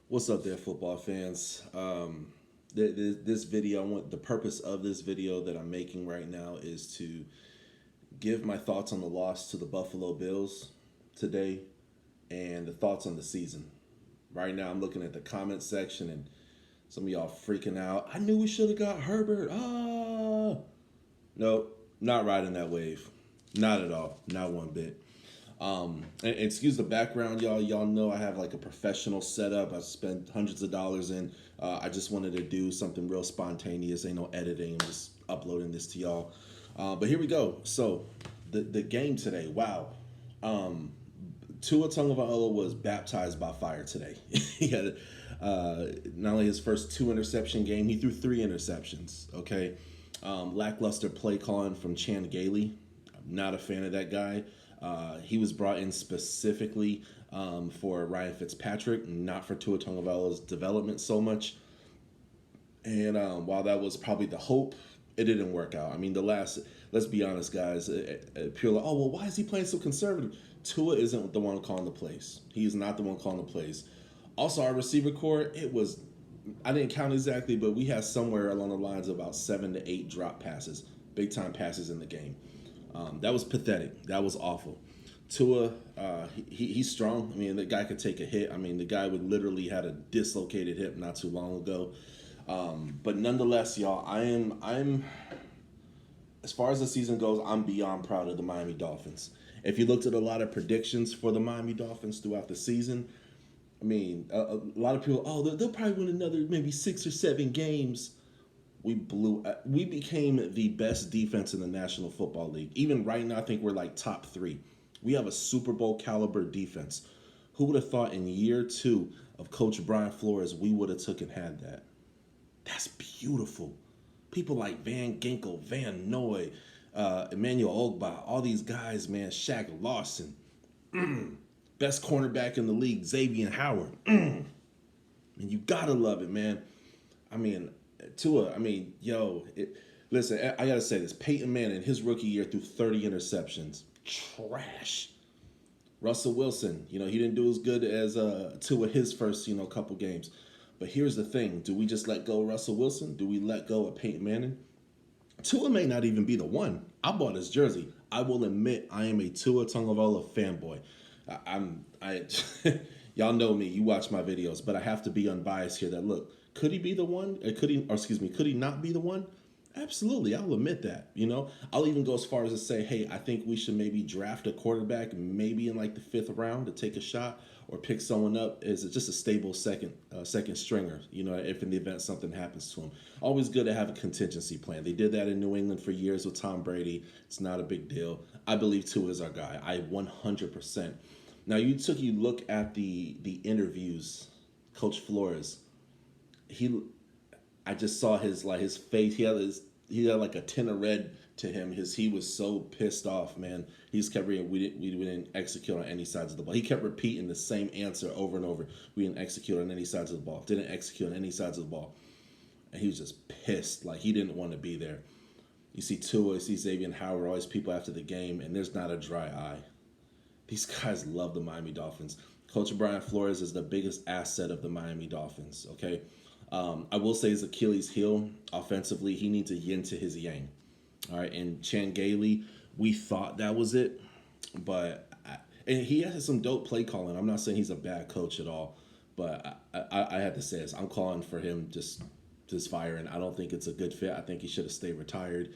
What's up there, football fans? This video, the purpose of this video that I'm making right now is to give my thoughts on the loss to the Buffalo Bills today and the thoughts on the season. Right now, I'm looking at the comment section and some of y'all freaking out. I knew we should have got Herbert. Nope, not riding that wave. Not at all. Not one bit. And excuse the background, y'all. Y'all know I have like a professional setup. I spent hundreds of dollars in. I just wanted to do something real spontaneous. Ain't no editing. I'm just uploading this to y'all. But here we go. So the game today. Wow. Tua Tagovailoa was baptized by fire today. He had not only his first two interception game, he threw three interceptions. Okay, lackluster play calling from Chan Gailey. I'm not a fan of that guy. He was brought in specifically for Ryan Fitzpatrick, not for Tua Tagovailoa's development so much. And while that was probably the hope, it didn't work out. I mean, let's be honest, guys. People are like, oh, well, why is he playing so conservative? Tua isn't the one calling the plays. He is not the one calling the plays. Also, our receiver core, I didn't count exactly, but we had somewhere along the lines of about 7 to 8 drop passes, big time passes in the game. That was pathetic. That was awful. Tua, he's strong. I mean, the guy could take a hit. I mean, the guy would literally had a dislocated hip not too long ago. But nonetheless, y'all, I'm as far as the season goes, I'm beyond proud of the Miami Dolphins. If you looked at a lot of predictions for the Miami Dolphins throughout the season, I mean, a lot of people, oh, they'll probably win another maybe 6 or 7 games. We became the best defense in the National Football League. Even right now, I think we're like top 3. We have a Super Bowl caliber defense. Who would have thought in year 2 of Coach Brian Flores we would have took and had that? That's beautiful. People like Van Ginkel, Van Noy, Emmanuel Ogba, all these guys, man, Shaq Lawson, best cornerback in the league, Xavier Howard. And you gotta love it, man. I mean, Tua, listen, I gotta say this. Peyton Manning, his rookie year, threw 30 interceptions. Trash. Russell Wilson, he didn't do as good as Tua his first, couple games. But here's the thing. Do we just let go of Russell Wilson? Do we let go of Peyton Manning? Tua may not even be the one. I bought his jersey. I will admit I am a Tua Tagovailoa fanboy. I y'all know me. You watch my videos, but I have to be unbiased here. That look, could he be the one? Could he not be the one? Absolutely, I'll admit that. I'll even go as far as to say, hey, I think we should maybe draft a quarterback, maybe in like the 5th round to take a shot, or pick someone up as just a stable second stringer. If in the event something happens to him, always good to have a contingency plan. They did that in New England for years with Tom Brady. It's not a big deal. I believe Tua is our guy. I 100%. Now you look at the interviews, Coach Flores. I just saw his face. He had like a tin of red to him. He was so pissed off, man. He just kept reading, we didn't execute on any sides of the ball. He kept repeating the same answer over and over. We didn't execute on any sides of the ball. Didn't execute on any sides of the ball. And he was just pissed, like he didn't want to be there. You see Tua, you see Xavier Howard, all these people after the game, and there's not a dry eye. These guys love the Miami Dolphins. Coach Brian Flores is the biggest asset of the Miami Dolphins, okay? I will say his Achilles heel offensively, he needs a yin to his yang. All right, and Chan Gailey, we thought that was it, and he has some dope play calling. I'm not saying he's a bad coach at all, but I had to say this. I'm calling for him just firing. I don't think it's a good fit. I think he should have stayed retired.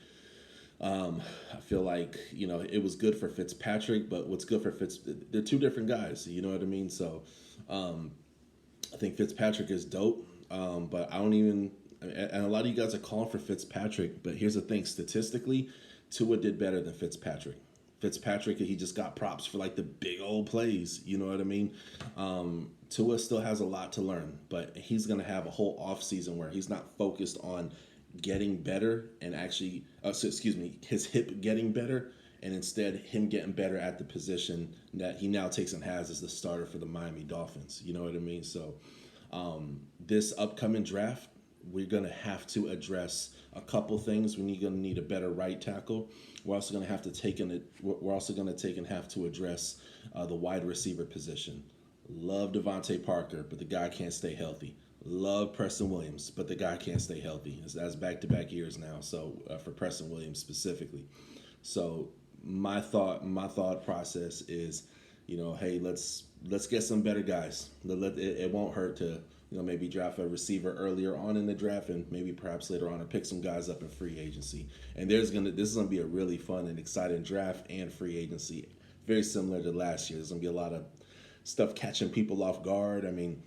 I feel like, it was good for Fitzpatrick, but what's good for they're two different guys, you know what I mean? So I think Fitzpatrick is dope, but I don't even, and a lot of you guys are calling for Fitzpatrick, but here's the thing, statistically, Tua did better than Fitzpatrick. Fitzpatrick, he just got props for like the big old plays, you know what I mean? Tua still has a lot to learn, but he's going to have a whole offseason where he's not focused on getting better and actually, his hip getting better, and instead him getting better at the position that he now takes and has as the starter for the Miami Dolphins. You know what I mean? So this upcoming draft, we're going to have to address a couple things. We're going to need a better right tackle. We're also going to have to take and have to address the wide receiver position. Love Devontae Parker, but the guy can't stay healthy. Love Preston Williams, but the guy can't stay healthy. That's back-to-back years now. So for Preston Williams specifically, so my thought process is, hey, let's get some better guys. It won't hurt to maybe draft a receiver earlier on in the draft, and maybe perhaps later on to pick some guys up in free agency. And this is gonna be a really fun and exciting draft and free agency, very similar to last year. There's gonna be a lot of stuff catching people off guard. I mean,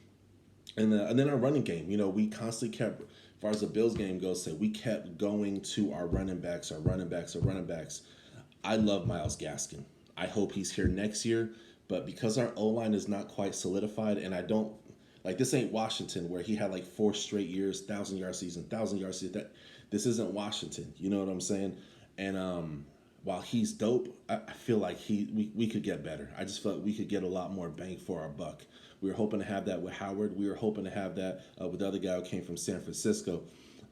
and then our running game, we constantly kept, as far as the Bills game goes, we kept going to our running backs. I love Myles Gaskin. I hope he's here next year, but because our O-line is not quite solidified, and I don't, like, this ain't Washington where he had like 4 straight years, 1,000-yard season. This isn't Washington, you know what I'm saying? And while he's dope, I feel like we could get better. I just felt like we could get a lot more bang for our buck. We were hoping to have that with Howard. We were hoping to have that with the other guy who came from San Francisco.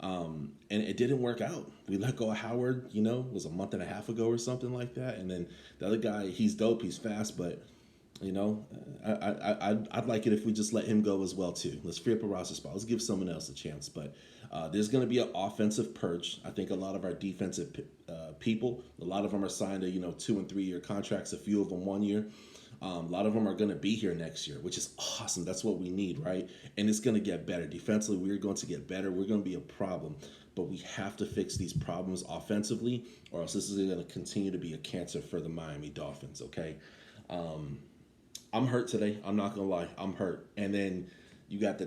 And it didn't work out. We let go of Howard, it was a month and a half ago or something like that. And then the other guy, he's dope, he's fast, but I'd like it if we just let him go as well too. Let's free up a roster spot. Let's give someone else a chance. But there's going to be an offensive purge. I think a lot of our defensive people, a lot of them are signed to 2 and 3 year contracts. A few of them 1 year. A lot of them are going to be here next year, which is awesome. That's what we need, right? And it's going to get better. Defensively, we're going to get better. We're going to be a problem. But we have to fix these problems offensively, or else this is going to continue to be a cancer for the Miami Dolphins, okay? I'm hurt today. I'm not going to lie. I'm hurt. And then you got the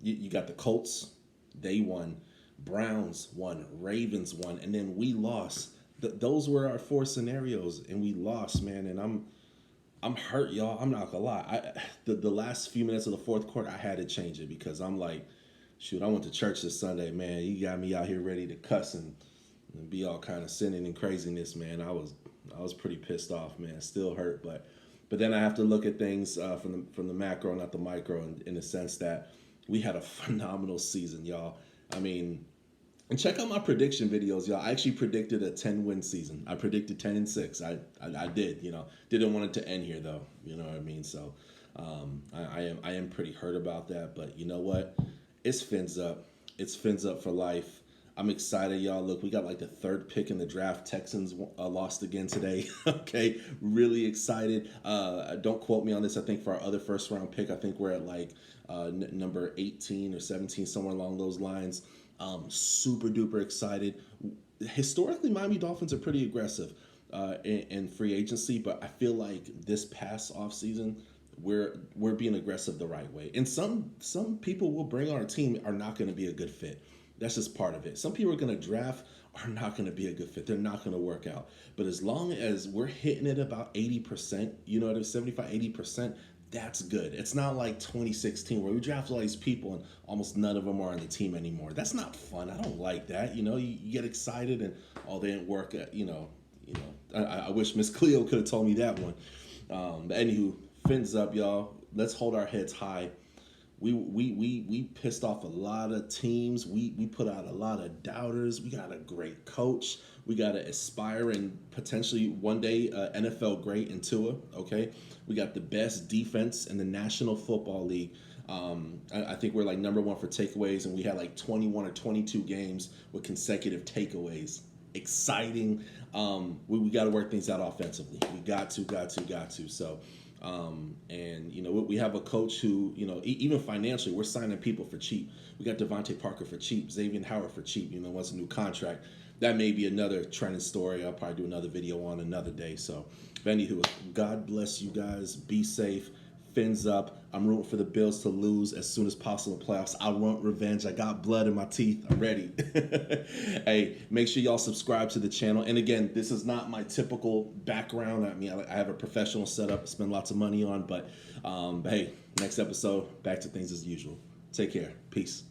you got the Colts. They won. Browns won. Ravens won. And then we lost. Those were our 4 scenarios, and we lost, man. And I'm hurt, y'all. I'm not gonna lie. The last few minutes of the fourth quarter, I had to change it because I'm like, shoot, I went to church this Sunday, man. You got me out here ready to cuss and be all kind of sinning and craziness, man. I was pretty pissed off, man. Still hurt, but then I have to look at things from the macro, not the micro, in the sense that we had a phenomenal season, y'all. I mean. And check out my prediction videos, y'all. I actually predicted a 10-win season. I predicted 10-6. I did, Didn't want it to end here, though. You know what I mean? So I am pretty hurt about that. But you know what? It's fins up. It's fins up for life. I'm excited, y'all. Look, we got like the 3rd pick in the draft. Texans lost again today. Okay, really excited. Don't quote me on this. I think for our other first-round pick, I think we're at like number 18 or 17, somewhere along those lines. Super duper excited. Historically, Miami Dolphins are pretty aggressive in free agency, but I feel like this past offseason, we're being aggressive the right way. And some people we'll bring on our team are not going to be a good fit. That's just part of it. Some people are going to draft are not going to be a good fit. They're not going to work out. But as long as we're hitting it about 80%, 75, 80%, that's good. It's not like 2016 where we drafted all these people and almost none of them are on the team anymore. That's not fun. I don't like that. You get excited and they didn't work. I wish Miss Cleo could have told me that one. But anywho, fins up, y'all. Let's hold our heads high. We pissed off a lot of teams. We put out a lot of doubters. We got a great coach. We got an aspiring, potentially one day NFL great in Tua, okay? We got the best defense in the National Football League. I think we're like number 1 for takeaways, and we had like 21 or 22 games with consecutive takeaways. Exciting. We got to work things out offensively. We got to. So, and we have a coach who, even financially, we're signing people for cheap. We got Devontae Parker for cheap, Xavier Howard for cheap. Wants a new contract. That may be another trending story. I'll probably do another video on another day. So, anywho, God bless you guys. Be safe. Fins up. I'm rooting for the Bills to lose as soon as possible in the playoffs. I want revenge. I got blood in my teeth. I'm ready. Hey, make sure y'all subscribe to the channel. And again, this is not my typical background. I mean, I have a professional setup, spend lots of money on. But hey, next episode, back to things as usual. Take care. Peace.